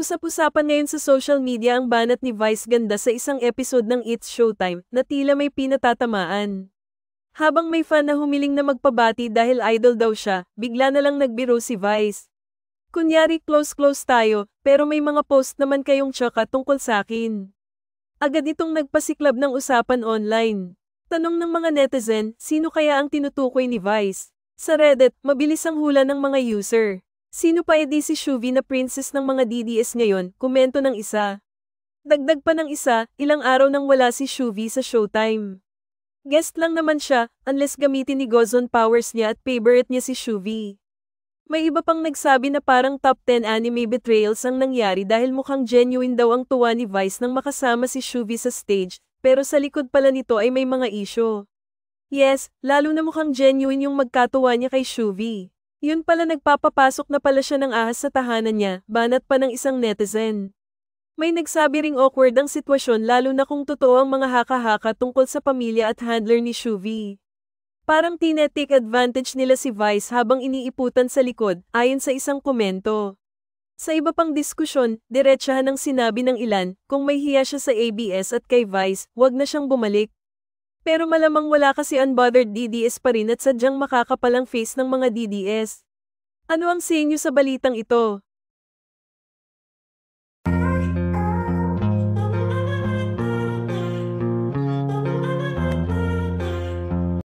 Usap-usapan ngayon sa social media ang banat ni Vice Ganda sa isang episode ng It's Showtime na tila may pinatatamaan. Habang may fan na humiling na magpabati dahil idol daw siya, bigla na lang nagbiro si Vice. Kunyari close-close tayo, pero may mga post naman kayong tsaka tungkol sa akin. Agad itong nagpasiklab ng usapan online. Tanong ng mga netizen, sino kaya ang tinutukoy ni Vice? Sa Reddit, mabilis ang hula ng mga user. Sino pa edi si Shuvi na princess ng mga DDS ngayon, komento ng isa. Dagdag pa ng isa, ilang araw nang wala si Shuvi sa Showtime. Guest lang naman siya, unless gamitin ni Gozon powers niya at favorite niya si Shuvi. May iba pang nagsabi na parang top 10 anime betrayals ang nangyari dahil mukhang genuine daw ang tuwa ni Vice nang makasama si Shuvi sa stage, pero sa likod pala nito ay may mga issue. Yes, lalo na mukhang genuine yung magkatuwa niya kay Shuvi. Yun pala nagpapapasok na pala siya ng ahas sa tahanan niya, banat pa ng isang netizen. May nagsabi ring awkward ang sitwasyon lalo na kung totoo ang mga haka-haka tungkol sa pamilya at handler ni Shuvi. Parang tinetake advantage nila si Vice habang iniiputan sa likod, ayon sa isang komento. Sa iba pang diskusyon, diretsahan ang sinabi ng ilan, kung may hiya siya sa ABS at kay Vice, wag na siyang bumalik. Pero malamang wala kasi unbothered DDS pa rin at sadyang makakapalang face ng mga DDS. Ano ang say niyo sa balitang ito?